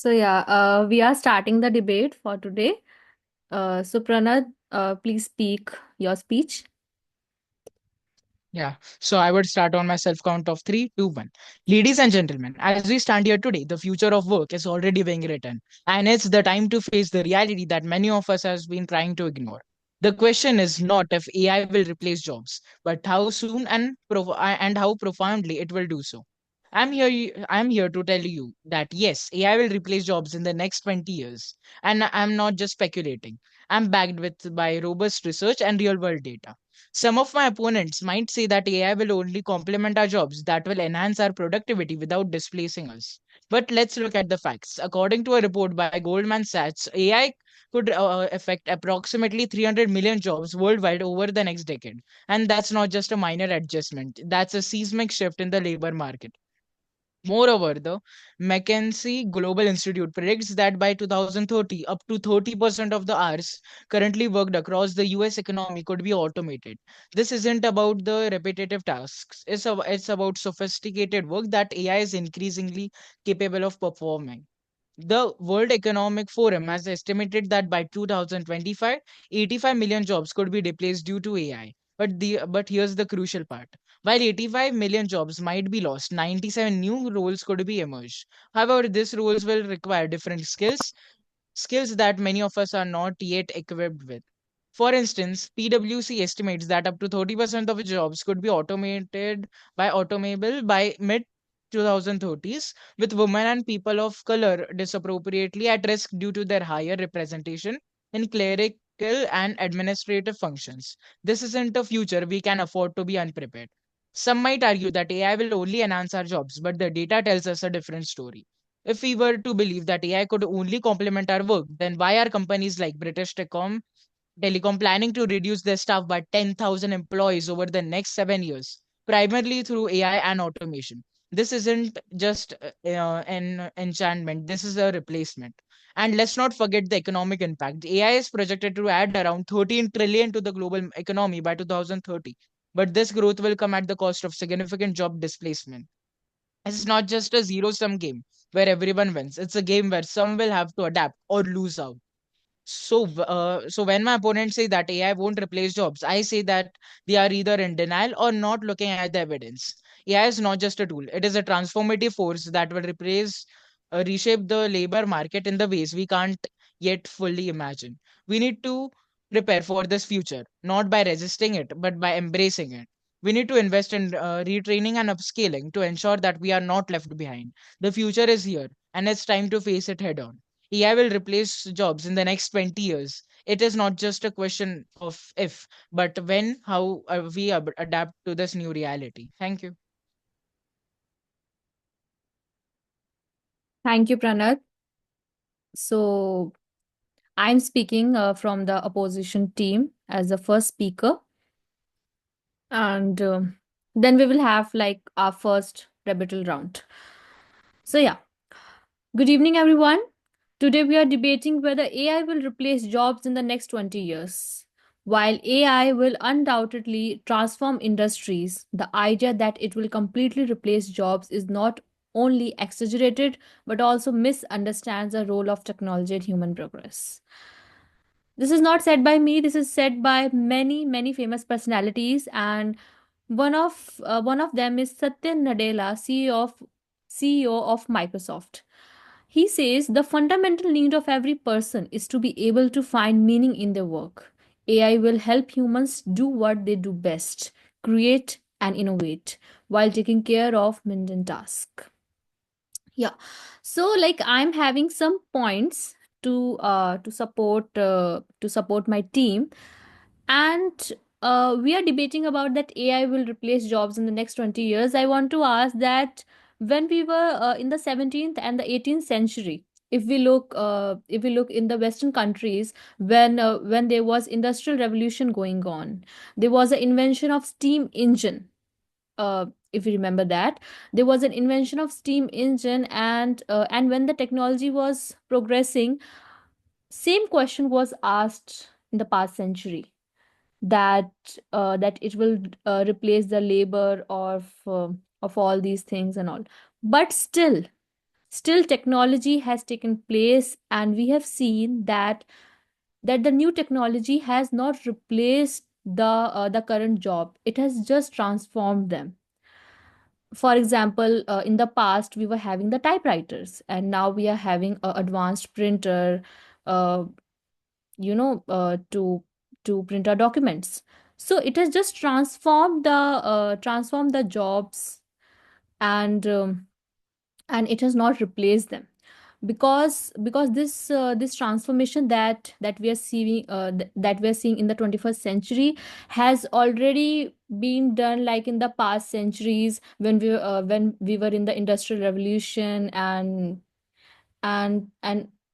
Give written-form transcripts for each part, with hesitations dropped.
We are starting the debate for today. Pranad, please speak your speech. Yeah, so I would start on my self count of three, two, one. Ladies and gentlemen, as we stand here today, the future of work is already being written, and it's the time to face the reality that many of us has been trying to ignore. The question is not if AI will replace jobs, but how soon and how profoundly it will do so. I'm here to tell you that yes, AI will replace jobs in the next 20 years, and I'm not just speculating. I'm backed with by robust research and real world data. Some of my opponents might say that AI will only complement our jobs, that will enhance our productivity without displacing us. But let's look at the facts. According to a report by Goldman Sachs, AI could affect approximately 300 million jobs worldwide over the next decade. And that's not just a minor adjustment, that's a seismic shift in the labor market. Moreover, the McKinsey Global Institute predicts that by 2030, up to 30% of the hours currently worked across the US economy could be automated. This isn't about the repetitive tasks, it's about sophisticated work that AI is increasingly capable of performing. The World Economic Forum has estimated that by 2025, 85 million jobs could be replaced due to AI. But here's the crucial part. While 85 million jobs might be lost, 97 new roles could be emerged. However, these roles will require different skills that many of us are not yet equipped with. For instance, PwC estimates that up to 30% of jobs could be automated by automobile by mid 2030s, with women and people of color disappropriately at risk due to their higher representation in clerical and administrative functions. This isn't a future we can afford to be unprepared. Some might argue that AI will only enhance our jobs, but the data tells us a different story. If we were to believe that AI could only complement our work, then why are companies like Telecom planning to reduce their staff by 10,000 employees over the next 7 years, primarily through AI and automation? This isn't just an enchantment, this is a replacement. And let's not forget the economic impact. AI is projected to add around 13 trillion to the global economy by 2030. But this growth will come at the cost of significant job displacement. It's not just a zero sum game where everyone wins. It's a game where some will have to adapt or lose out. So when my opponents say that AI won't replace jobs, I say that they are either in denial or not looking at the evidence. AI is not just a tool; it is a transformative force that will reshape the labor market in the ways we can't yet fully imagine. We need to prepare for this future, not by resisting it, but by embracing it. We need to invest in retraining and upscaling to ensure that we are not left behind. The future is here, and it's time to face it head on. AI will replace jobs in the next 20 years. It is not just a question of if, but when, how we adapt to this new reality. Thank you. Thank you, Pranad. So, I'm speaking from the opposition team as the first speaker, and then we will have like our first rebuttal round. So, yeah, good evening, everyone. Today, we are debating whether AI will replace jobs in the next 20 years. While AI will undoubtedly transform industries, the idea that it will completely replace jobs is not only exaggerated but also misunderstands the role of technology in human progress. This is not said by me, this is said by many famous personalities, and one of them is Satya Nadella, CEO of Microsoft. He says the fundamental need of every person is to be able to find meaning in their work. AI will help humans do what they do best, create and innovate, while taking care of mundane tasks. Yeah. So like I'm having some points to support my team, and we are debating about that AI will replace jobs in the next 20 years. I want to ask that when we were in the 17th and the 18th century, if we look in the western countries, when there was industrial revolution going on, there was an invention of steam engine. If you remember that, there was an invention of steam engine, and when the technology was progressing, same question was asked in the past century, that it will replace the labor of all these things and all. But Still, technology has taken place, and we have seen that the new technology has not replaced the current job. It has just transformed them. For example, in the past we were having the typewriters, and now we are having a advanced printer, uh, to print our documents. So it has just transformed the jobs, and and it has not replaced them, because this transformation that we are seeing, that we are seeing in the 21st century, has already been done like in the past centuries, when we were in the industrial revolution, and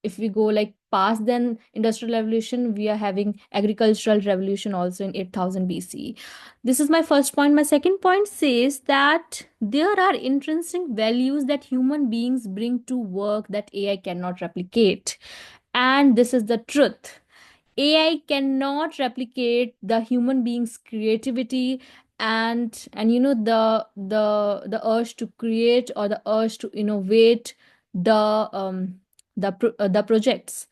if we go like past then industrial revolution, we are having agricultural revolution also in 8000 BC. This is my first point. My second point says that there are intrinsic values that human beings bring to work that AI cannot replicate, and this is the truth. AI cannot replicate the human being's creativity, and the urge to create, or the urge to innovate the projects.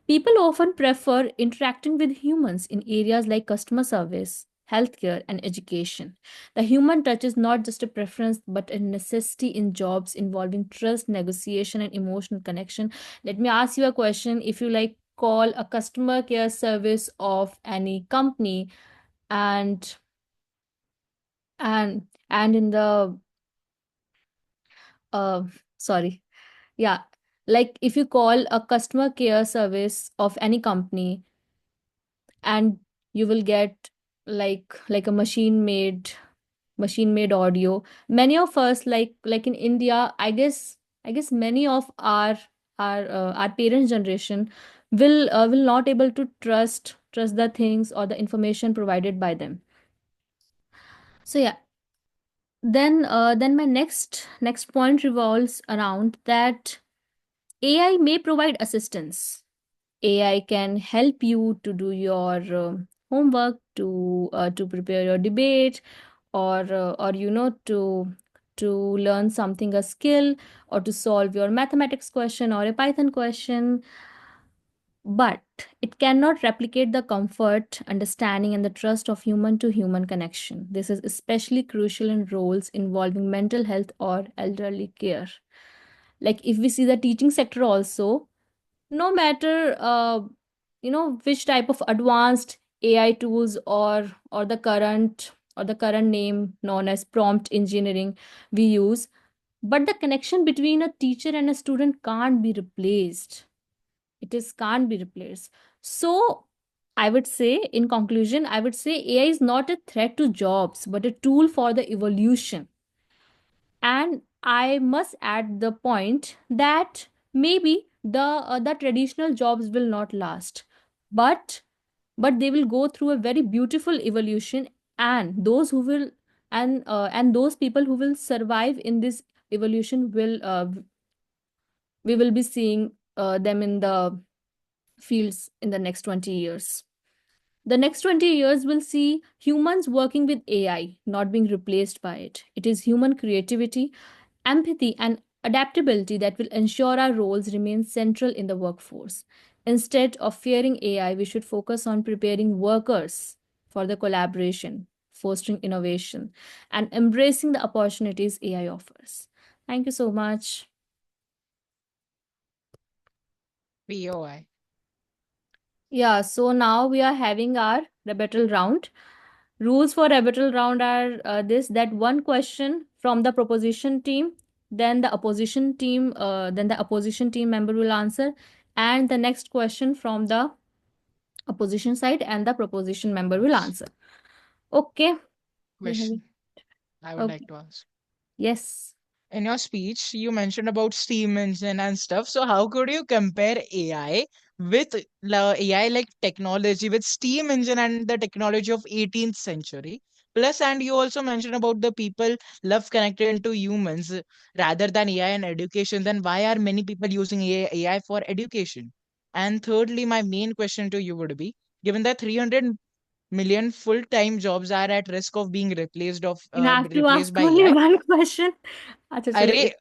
People often prefer interacting with humans in areas like customer service, healthcare, and education. The human touch is not just a preference but a necessity in jobs involving trust, negotiation, and emotional connection. Let me ask you a question. If you like call a customer care service of any company, and and in the uh sorry, yeah, like if you call a customer care service of any company, and you will get like a machine made audio. Many of us, like in India, I guess many of our parents generation will not able to trust the things or the information provided by them. So yeah, then my next point revolves around that AI may provide assistance. AI can help you to do your homework, to prepare your debate, or to learn something, a skill, or to solve your mathematics question or a Python question. But it cannot replicate the comfort, understanding, and the trust of human to human connection. This is especially crucial in roles involving mental health or elderly care. Like if we see the teaching sector also, no matter which type of advanced AI tools, or the current name known as prompt engineering we use, but the connection between a teacher and a student can't be replaced. Can't be replaced. So I would say, in conclusion, I would say AI is not a threat to jobs but a tool for the evolution. And I must add the point that maybe the traditional jobs will not last, but they will go through a very beautiful evolution, and those who will and those people who will survive in this evolution will we will be seeing them in the fields in the next 20 years. The next 20 years will see humans working with AI, not being replaced by it. It is human creativity, empathy, and adaptability that will ensure our roles remain central in the workforce. Instead of fearing AI, we should focus on preparing workers for the collaboration, fostering innovation, and embracing the opportunities AI offers. Thank you so much. POI. Yeah, so now we are having our rebuttal round. Rules for rebuttal round are this: that one question from the proposition team, then the opposition team member will answer, and the next question from the opposition side, and the proposition member will answer. Okay, we have it. Question I would like Okay. to ask. Yes. In your speech, you mentioned about steam engine and stuff. So how could you compare AI with AI like technology with steam engine and the technology of 18th century? Plus, and you also mentioned about the people love connected to humans rather than AI and education. Then why are many people using AI for education? And thirdly, my main question to you would be, given that 300 million full-time jobs are at risk of being You have to replaced ask by only AI. one question. Acha, chalo, Array,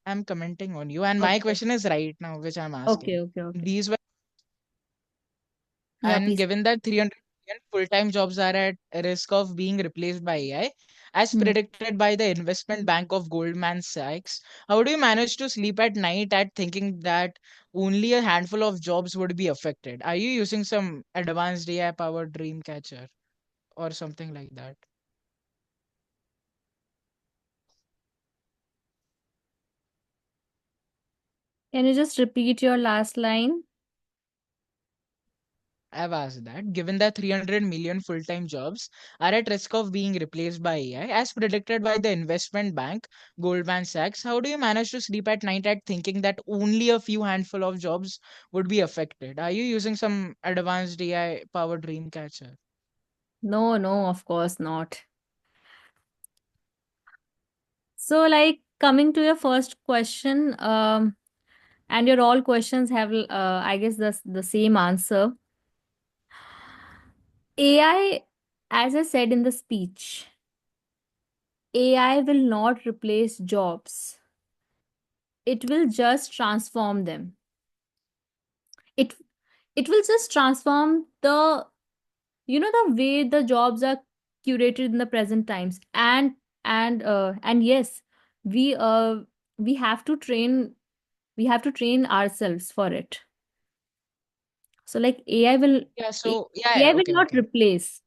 I'm commenting on you, and my okay, question is right now, which I'm okay, asking. okay, okay. These were, Yeah, and please. given that 300 million full-time jobs are at risk of being replaced by AI, as Hmm. predicted by the investment bank of Goldman Sachs, how do you manage to sleep at night at thinking that only a handful of jobs would be affected? Are you using some advanced AI-powered dream catcher or something like that? Can you just repeat your last line? I've asked that. Given that 300 million full time jobs are at risk of being replaced by AI, as predicted by the investment bank Goldman Sachs, how do you manage to sleep at night at thinking that only a few handful of jobs would be affected? Are you using some advanced AI powered dream catcher? No, no, of course not. So, like, coming to your first question, and your all questions have, I guess, the same answer. AI, as I said in the speech, AI will not replace jobs. It will just transform them. It it will just transform the, the way the jobs are curated in the present times. And yes, we uh we have to train we have to train ourselves for it. So like Yeah, A- so yeah, AI will okay, not okay. replace.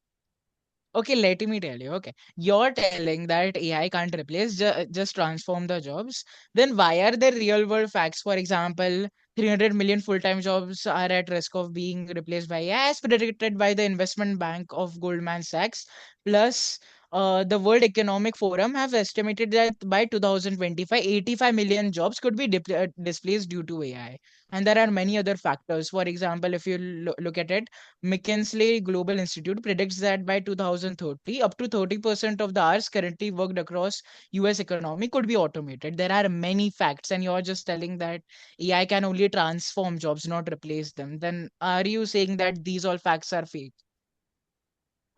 Okay, let me tell you. Okay, you're telling that AI can't replace, just transform the jobs. Then why are there real world facts? For example, 300 million full time jobs are at risk of being replaced by AI, as predicted by the investment bank of Goldman Sachs. Plus, the World Economic Forum have estimated that by 2025, 85 million jobs could be displaced due to AI. And there are many other factors. For example, if you look at it, McKinsey Global Institute predicts that by 2030, up to 30% of the hours currently worked across US economy could be automated. There are many facts, and you're just telling that AI can only transform jobs, not replace them. Then are you saying that these all facts are fake?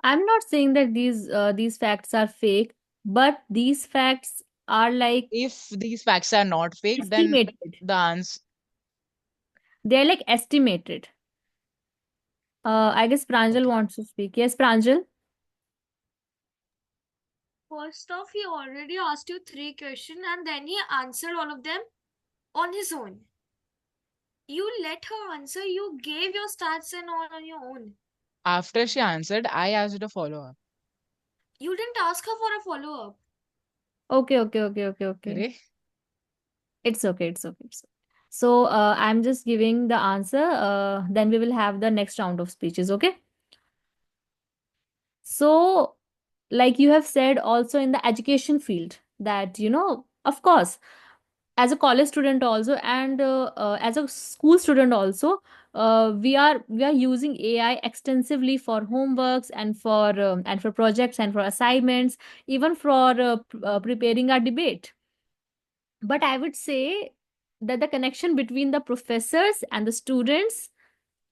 I'm not saying that these facts are fake, but these facts are like If these facts are not fake, then estimated. the answer. They're like estimated. I guess Pranjal Okay. wants to speak. Yes, Pranjal. First off, he already asked you three questions and then he answered all of them on his own. You let her answer, you gave your stats and all on your own. After she answered, I asked a follow up. You didn't ask her for a follow up. Okay, okay, okay, okay, okay. Correct? It's okay, it's okay, it's okay. So I'm just giving the answer. Then we will have the next round of speeches. Okay. So, like you have said, also in the education field, that of course, as a college student also, and as a school student also, we are using AI extensively for homeworks and for projects and for assignments, even for preparing our debate. But I would say that the connection between the professors and the students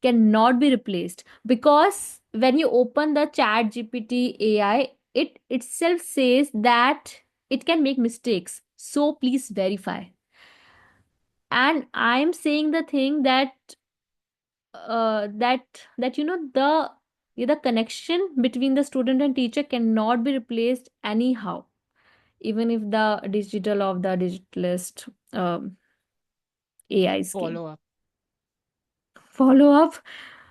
cannot be replaced, because when you open the chat GPT AI, it itself says that it can make mistakes, so please verify. And I'm saying the thing that the connection between the student and teacher cannot be replaced anyhow, even if the digital of the digitalist AI scheme. Follow up. Follow up.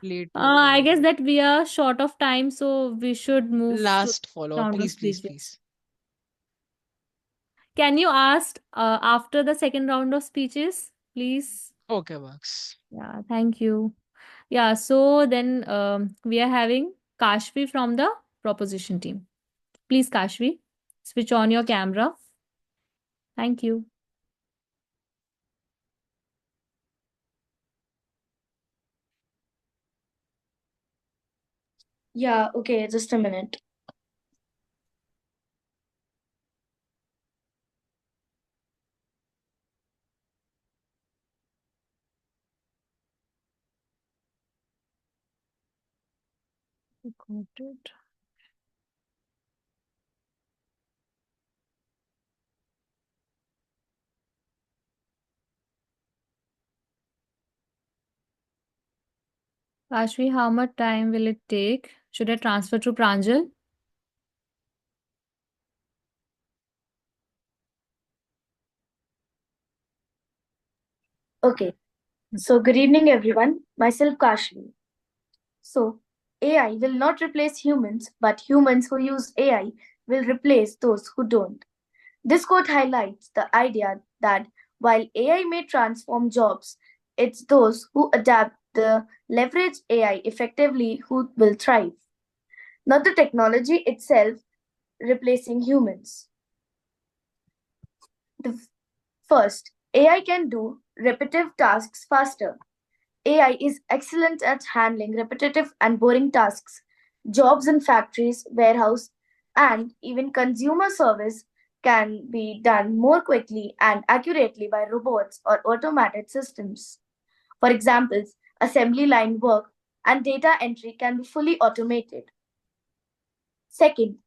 Play to I follow guess up. that we are short of time, so we should move to Last follow up. round of Please, please, speeches. please. Can you ask after the second round of speeches, please? Okay, works. Yeah, thank you. Yeah, so then we are having Kashvi from the proposition team. Please, Kashvi, switch on your camera. Thank you. Yeah, okay, just a minute. Got it. Ashvi, how much time will it take? Should I transfer to Pranjal? Okay. So, good evening, everyone. Myself, Kashmi. So, AI will not replace humans, but humans who use AI will replace those who don't. This quote highlights the idea that while AI may transform jobs, it's those who adapt the leverage AI effectively who will thrive, not the technology itself replacing humans. The first, AI can do repetitive tasks faster. AI is excellent at handling repetitive and boring tasks. Jobs in factories, warehouse, and even consumer service can be done more quickly and accurately by robots or automated systems. For example, assembly line work and data entry can be fully automated. Second,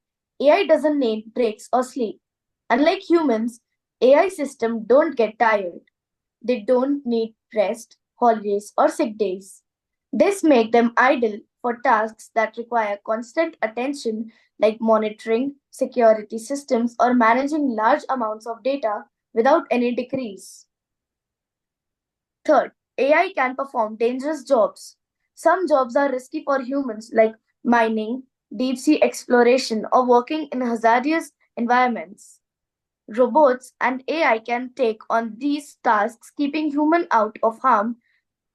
AI doesn't need breaks or sleep. Unlike humans, AI systems don't get tired. They don't need rest, holidays, or sick days. This makes them idle for tasks that require constant attention, like monitoring security systems or managing large amounts of data without any decrease. Third, AI can perform dangerous jobs. Some jobs are risky for humans, like mining, deep sea exploration, or working in hazardous environments. Robots and AI can take on these tasks, keeping human out of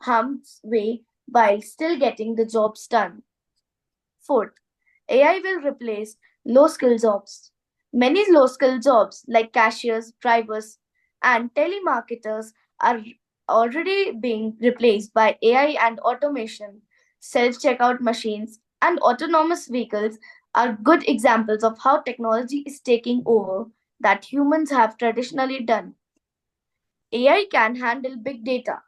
harm's way while still getting the jobs done. Fourth, AI will replace low skill jobs. Many low skill jobs like cashiers, drivers, and telemarketers are already being replaced by AI and automation. Self checkout machines and autonomous vehicles are good examples of how technology is taking over that humans have traditionally done. AI can handle big data.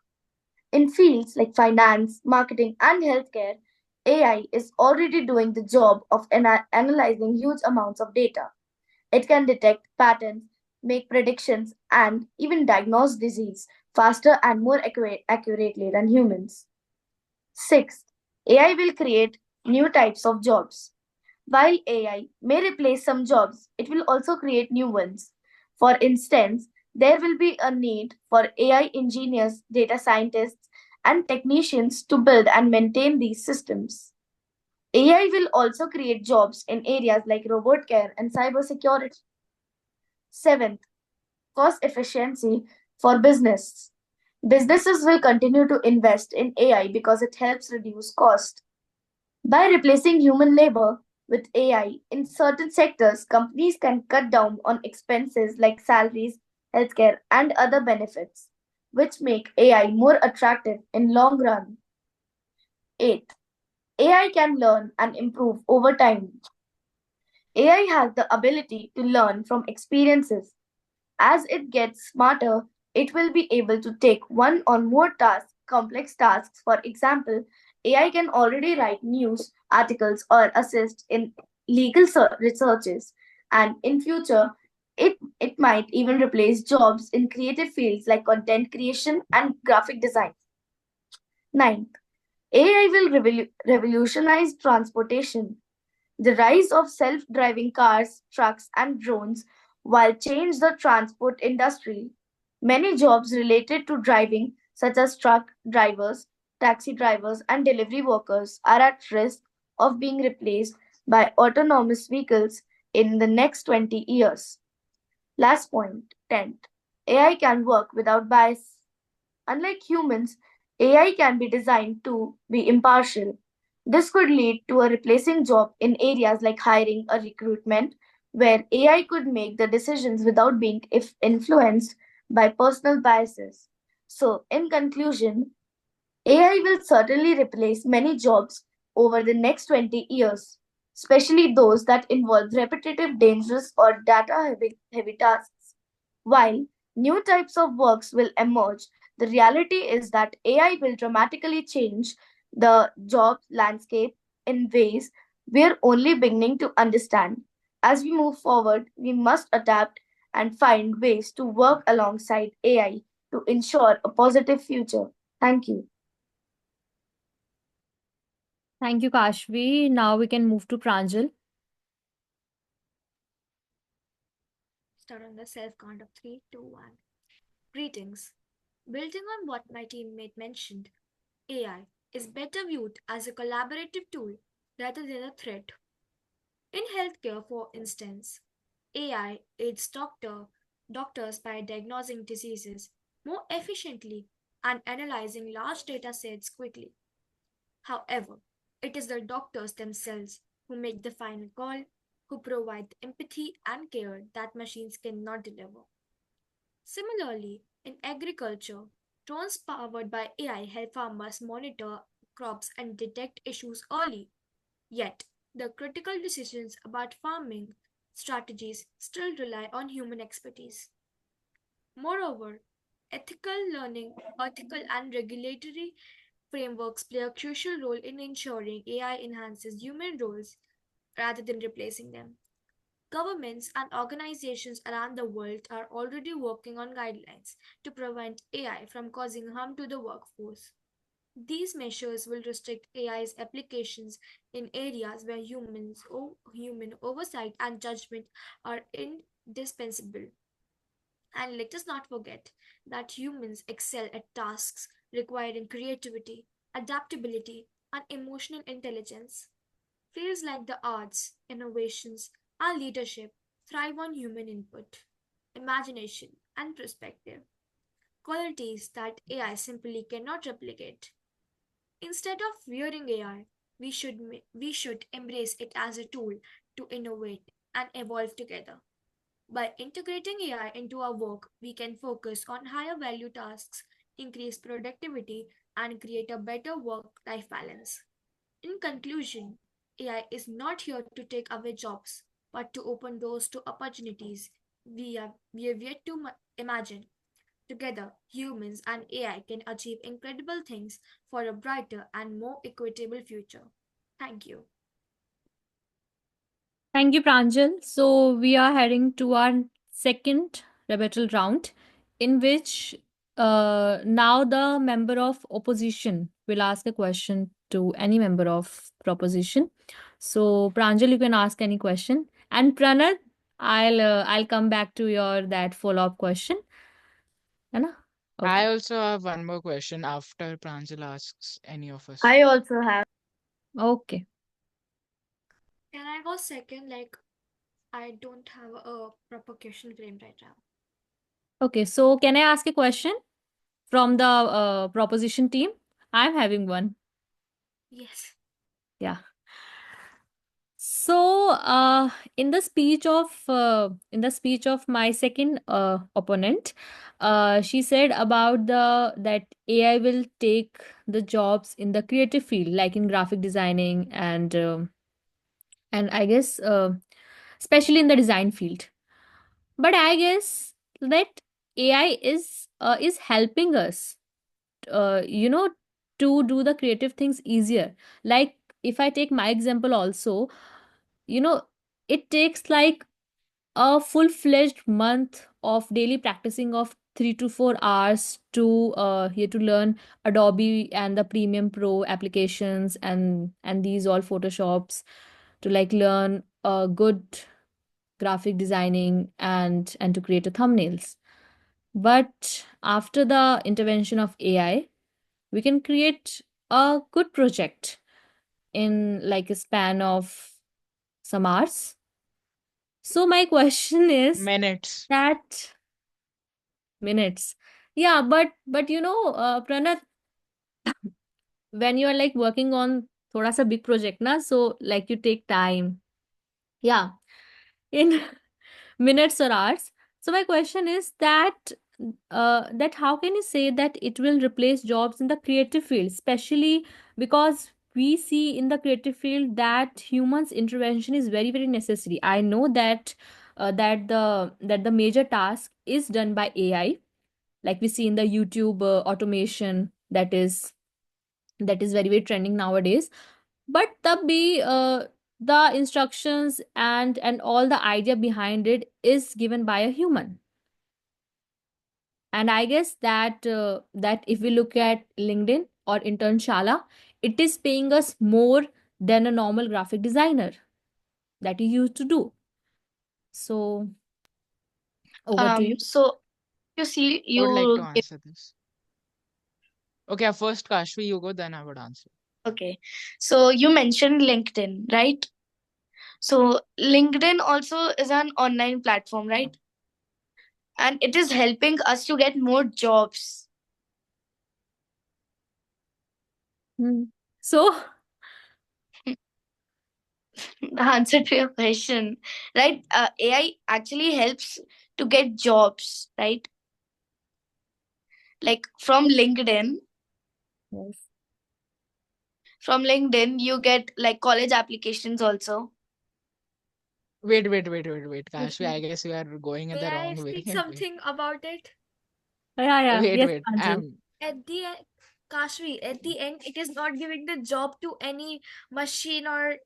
In fields like finance, marketing, and healthcare, AI is already doing the job of analyzing huge amounts of data. It can detect patterns, make predictions, and even diagnose disease faster and more accurately than humans. Sixth, AI will create new types of jobs. While AI may replace some jobs, it will also create new ones. For instance, there will be a need for AI engineers, data scientists, and technicians to build and maintain these systems. AI will also create jobs in areas like robot care and cybersecurity. Seventh, cost efficiency for business. Businesses will continue to invest in AI because it helps reduce cost. By replacing human labor with AI in certain sectors, companies can cut down on expenses like salaries, healthcare, and other benefits, which make AI more attractive in long run. 8. AI can learn and improve over time. AI has the ability to learn from experiences. As it gets smarter, it will be able to take one or more complex tasks. For example, AI can already write news articles or assist in legal researches, and in future, it might even replace jobs in creative fields like content creation and graphic design. Ninth, AI will revolutionize transportation. The rise of self-driving cars, trucks, and drones will change the transport industry. Many jobs related to driving, such as truck drivers, taxi drivers, and delivery workers, are at risk of being replaced by autonomous vehicles in the next 20 years. Last point, 10th. AI can work without bias. Unlike humans, AI can be designed to be impartial. This could lead to a replacing job in areas like hiring or recruitment, where AI could make the decisions without being influenced by personal biases. So, in conclusion, AI will certainly replace many jobs over the next 20 years, especially those that involve repetitive, dangerous, or data heavy tasks. While new types of works will emerge, the reality is that AI will dramatically change the job landscape in ways We are only beginning to understand. As we move forward, we must adapt and find ways to work alongside AI to ensure a positive future. Thank you. Thank you, Kashvi. Now we can move to Pranjal. Start on the self count of 3, 2, 1. Greetings. Building on what my teammate mentioned, AI is better viewed as a collaborative tool rather than a threat. In healthcare, for instance, AI aids doctors by diagnosing diseases more efficiently and analyzing large data sets quickly. However, it is the doctors themselves who make the final call, who provide the empathy and care that machines cannot deliver. Similarly, in agriculture, drones powered by AI help farmers monitor crops and detect issues early. Yet, the critical decisions about farming strategies still rely on human expertise. Moreover, ethical and regulatory frameworks play a crucial role in ensuring AI enhances human roles rather than replacing them. Governments and organizations around the world are already working on guidelines to prevent AI from causing harm to the workforce. These measures will restrict AI's applications in areas where human oversight and judgment are indispensable. And let us not forget that humans excel at tasks requiring creativity, adaptability, and emotional intelligence. Fields like the arts, innovations, and leadership thrive on human input, imagination, and perspective, qualities that AI simply cannot replicate. Instead of fearing AI, we should embrace it as a tool to innovate and evolve together. By integrating AI into our work, we can focus on higher value tasks, increase productivity, and create a better work life balance. In conclusion, AI is not here to take away jobs, but to open doors to opportunities we have yet to imagine. Together, humans and AI can achieve incredible things for a brighter and more equitable future. Thank you. Thank you, Pranjal. So we are heading to our second rebuttal round, in which now the member of opposition will ask a question to any member of proposition. So Pranjal, you can ask any question, and Pranad, I'll come back to your that follow-up question. है ना? I Okay. also have one more question after Pranjal asks any of us. I also have. Okay. Can I go second? Like, I don't have a proper question frame right now. Okay. So can I ask a question from the proposition team? I'm having one. Yes. Yeah. So, in the speech of my second opponent, she said about the that AI will take the jobs in the creative field, like in graphic designing and I guess especially in the design field. But I guess that AI is helping us, you know, to do the creative things easier. Like if I take my example also, you know, it takes like a full-fledged month of daily practicing of 3 to 4 hours to here to learn Adobe and the Premium Pro applications and these all Photoshops to like learn a good graphic designing and to create a thumbnails. But after the intervention of AI, we can create a good project in like a span of some hours. So my question is Minutes. that minutes. Yeah, but you know, Pranat, when you are like working on thoda sa big project na, so like you take time. Yeah, in minutes or hours. So my question is that how can you say that it will replace jobs in the creative field, especially because we see in the creative field that humans intervention is very necessary. I know that that the major task is done by AI, like we see in the YouTube automation that is very trending nowadays. But तब भी the instructions and all the idea behind it is given by a human. And I guess that if we look at LinkedIn or Internshala, it is paying us more than a normal graphic designer that you used to do. So over to you. So you see, I would like to you answer this. Okay, first Kashvi, you go, then I would answer. okay. So you mentioned LinkedIn, right? So LinkedIn also is an online platform, right? And it is helping us to get more jobs. So The answer to your question, right? AI actually helps to get jobs, right? Like yes. from LinkedIn, you get like college applications also. Wait, Kashvi, I guess you are going in May the I wrong way. speak Wait, something about it? Yeah, yes, wait. Pranjal. At the end, Kashvi, at the end, it is not giving the job to any machine or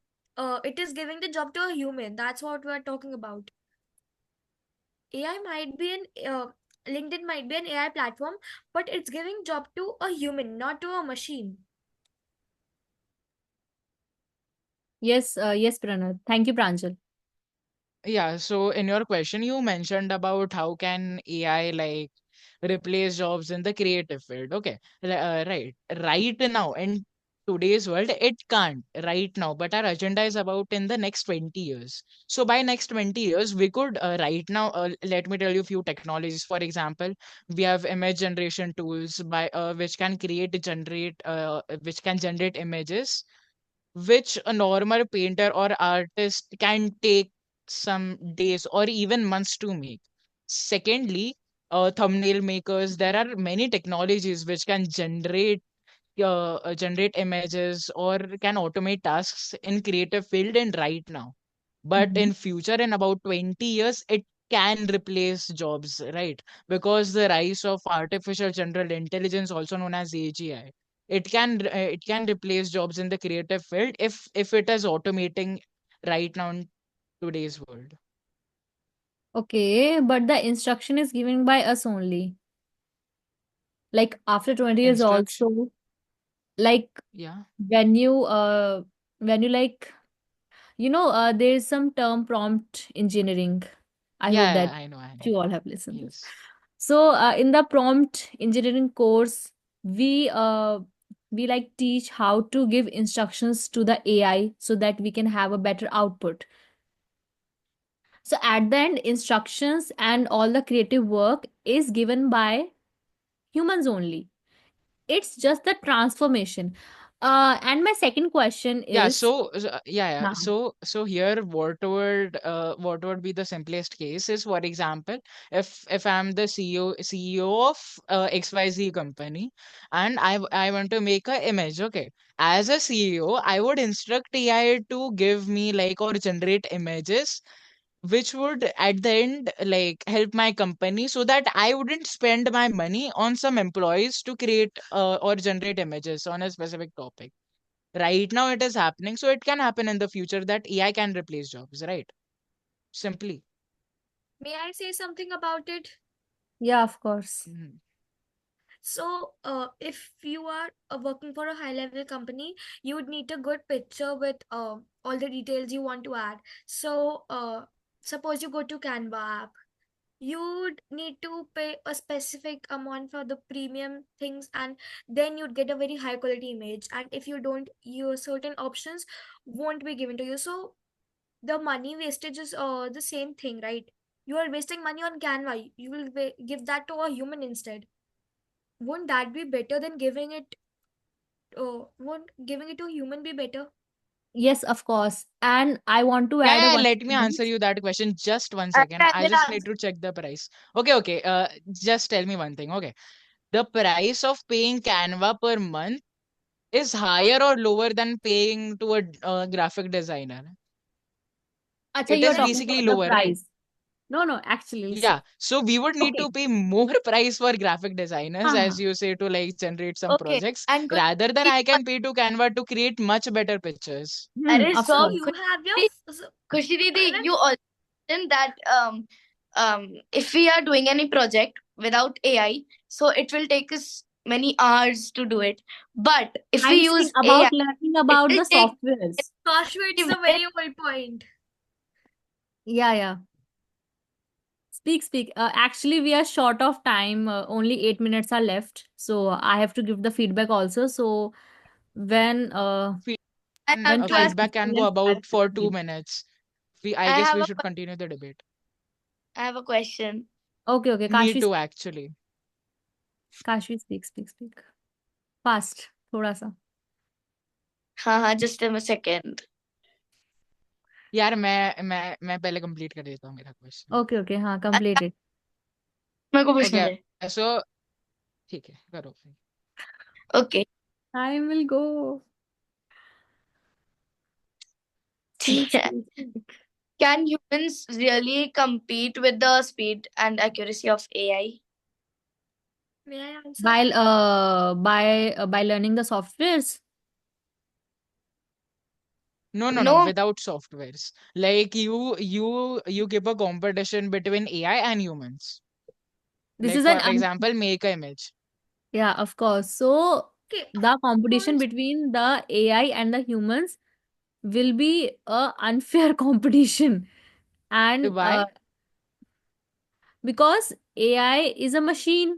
it is giving the job to a human. That's what we are talking about. AI might be LinkedIn might be an AI platform, but it's giving job to a human, not to a machine. Yes, Pranad. Thank you, Pranjal. Yeah, so in your question, you mentioned about how can AI like replace jobs in the creative field. Okay, right. Right now, in today's world, it can't right now, but our agenda is about in the next 20 years. So by next 20 years, we could right now, let me tell you a few technologies. For example, we have image generation tools by which can generate images which a normal painter or artist can take some days or even months to make. Secondly, thumbnail makers, there are many technologies which can generate images or can automate tasks in creative field and right now. But Mhm. in future, in about 20 years, it can replace jobs, right? Because the rise of artificial general intelligence, also known as AGI, it can replace jobs in the creative field if it is automating right now in today's world. Okay, but the instruction is given by us only. Like after 20 years Instruction, also, like yeah, when you like there's some term prompt engineering. I hope that I know. you all have listened this. Yes. So in the prompt engineering course, we like teach how to give instructions to the AI so that we can have a better output. So at the end, instructions and all the creative work is given by humans only. It's just the transformation. And my second question Yeah, is, yeah. huh, So here, what would be the simplest case is, for example, if I'm the CEO of XYZ company, and I want to make a image, okay. As a CEO, I would instruct AI to give me like or generate images which would at the end like help my company so that I wouldn't spend my money on some employees to create or generate images on a specific topic. Right now it is happening, so it can happen in the future that AI can replace jobs, right? Simply. May I say something about it? yeah, of course. Mhm. So, if you are working for a high level company, you would need a good picture with all the details you want to add. So, suppose you go to Canva app, you'd need to pay a specific amount for the premium things, and then you'd get a very high quality image. And if you don't, your certain options won't be given to you. So, the money wastage is the same thing, right? You are wasting money on Canva. You will give that to a human instead. Won't that be better than giving it? Won't giving it to a human be better? Yes, of course. And I want to add a Yeah, one let me answer point. you that question. Just one And second. I I will just need answer. to check the price. Okay. Just tell me one thing. Okay. The price of paying Canva per month is higher or lower than paying to a graphic designer? Acha, It you're is Like, talking basically about the lower, right? price. No, actually, listen. Yeah, so we would need Okay. to pay more price for graphic designers, Uh-huh. as you say, to like generate some Okay. projects, And rather than Kushri, I can pay to Canva to create much better pictures. Arey Of So stop. course. you have your Kushri Didi, Pranat, you also mentioned that if we are doing any project without AI, so it will take us many hours to do it. But if we I'm saying use AI, about learning it about will the take softwares. Kashmir, it's a very old point. Yeah. Speak. Actually, we are short of time. Only 8 minutes are left. So I have to give the feedback also. So when Fe- I And have when to time ask. is feedback can go finished, I about will for continue. 2 minutes. I I guess have we a should continue the debate. I have a question. Okay. Me Kashvi, too, actually. Kashvi, speak. Fast. थोड़ा सा. हाँ, just a second. यार मैं पहले complete कर देता हूँ मेरा क्वेश्चन. Okay. हाँ, complete it. मेरे को पूछने Okay, दे. so ठीक है, करो. Okay. Time will go. ठीक है. Speak. Can humans really compete with the speed and accuracy of AI? May I answer? By learning the softwares. No, No. without softwares. Like you keep a competition between AI and humans. This Like is for an example, make a image. Yeah, of course. So Okay, the competition humans, between the AI and the humans will be a unfair competition, and Why? because AI is a machine.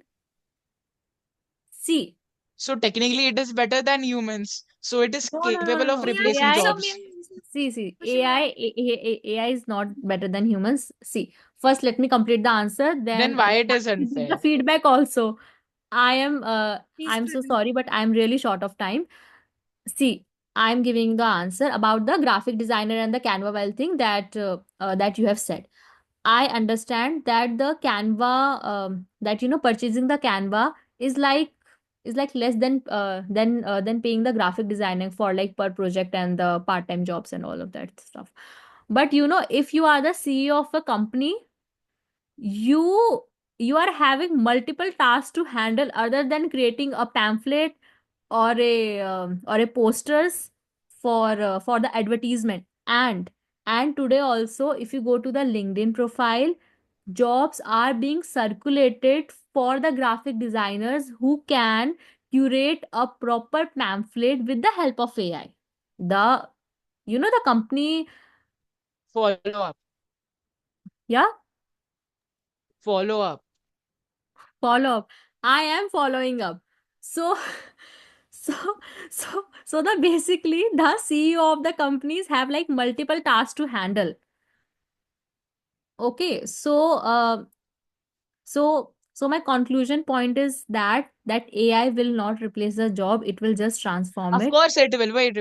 See, So technically it is better than humans. So it is capable of no. AI replacing is AI, a jobs. means. see, Kashmir, AI is not better than humans. See, first let me complete the answer. Then Then why it I is will give unfair? the feedback also. please, I'm so Pranat. sorry, but I'm really short of time. See, I'm giving the answer about the graphic designer and the Canva well thing that you have said. I understand that the Canva that purchasing the Canva is like less than paying the graphic designer for like per project and the part-time jobs and all of that stuff. But if you are the CEO of a company, you you are having multiple tasks to handle other than creating a pamphlet or a posters for the advertisement. And today also, if you go to the LinkedIn profile, jobs are being circulated for the graphic designers who can curate a proper pamphlet with the help of AI. The company. Follow up. Yeah, Follow up. follow up. I am following up. So so the basically the CEO of the companies have like multiple tasks to handle. Okay, so my conclusion point is that AI will not replace the job, it will just transform Of it. course it will. Wait.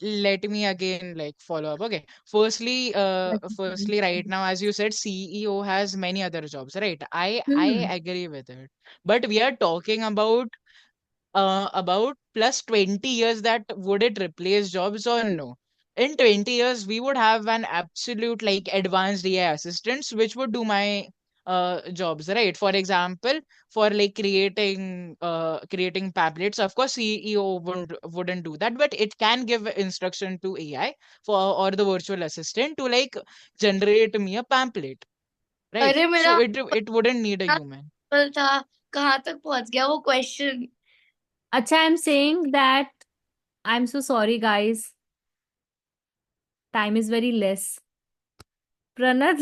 Let me again like follow up. Okay. Firstly, right now, as you said, CEO has many other jobs, right? I Hmm. agree with it. But we are talking about plus 20 years, that would it replace jobs or no? In 20 years, we would have an absolute like advanced AI assistants which would do my jobs, right? For example, for like creating pamphlets, of course CEO wouldn't do that, but it can give instruction to AI for or the virtual assistant to like generate me a pamphlet, right? अरे So मेरा it wouldn't need a human. था कहाँ तक पहुंच गया वो question. Acha, I'm saying that I'm so sorry, guys. Time is very less. Pranat,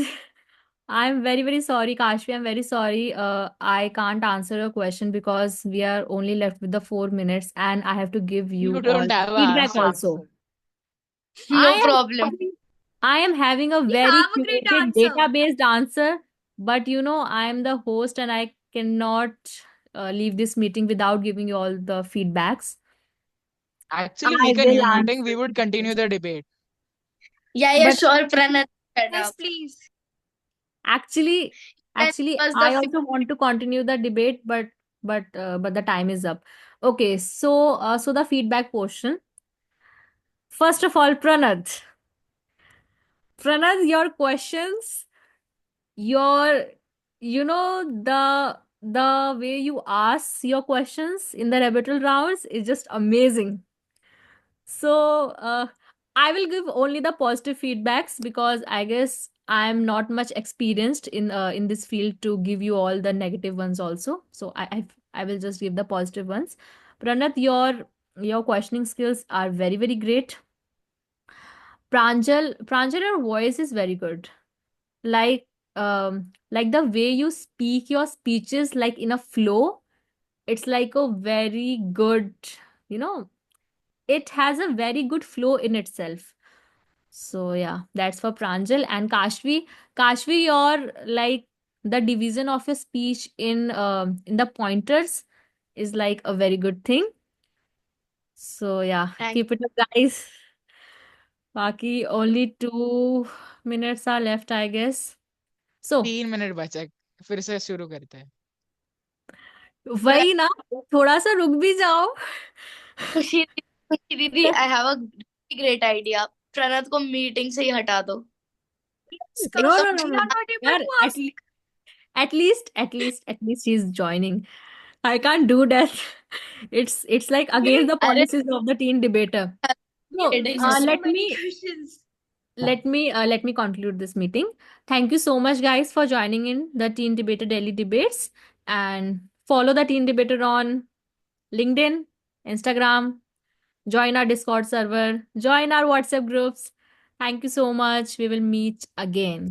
I'm very, very sorry, Kashvi. I'm very sorry. I can't answer your question because we are only left with the 4 minutes and I have to give You you all don't have an feedback answer. also. No I am problem. I am having a We very have a great curated answer. data-based answer, but I am the host and I cannot leave this meeting without giving you all the feedbacks. Actually, I make a will new meeting. We answer would your continue the question. debate. Yeah, But sure, Pranat. Shut Yes, up. please. actually, That was I the also want to continue the debate, but the time is up. Okay, so the feedback portion. First of all, Pranat, your questions your, the way you ask your questions in the rebuttal rounds is just amazing. So I will give only the positive feedbacks because I guess I'm not much experienced in this field to give you all the negative ones also. So I will just give the positive ones. Pranat, your questioning skills are very very great. Pranjal, your voice is very good. Like the way you speak your speeches like in a flow, it's like a very good, you know, it has a very good flow in itself. So yeah, that's for Pranjal. And Kashvi, your like the division of your speech in the pointers is like a very good thing. So yeah, Thank keep it up, guys. Baki only 2 minutes are left, I guess. So 3 minute बचा, फिर से शुरू करते हैं। वही ना, थोड़ा सा रुक भी जाओ. खुशी खुशी दीदी, I have a great idea. प्रणत को मीटिंग से ही हटा दो. No, no, Kashi, no, we no. are not able Yaar, to at ask. least, at least she's joining. I can't do that. It's like against the अरे policies of the teen debater. So There's kidding. so let many me questions. let me conclude this meeting. Thank you so much, guys, for joining in the Teen Debater Daily Debates, and follow the Teen Debater on LinkedIn, Instagram. Join our Discord server. Join our WhatsApp groups. Thank you so much. We will meet again.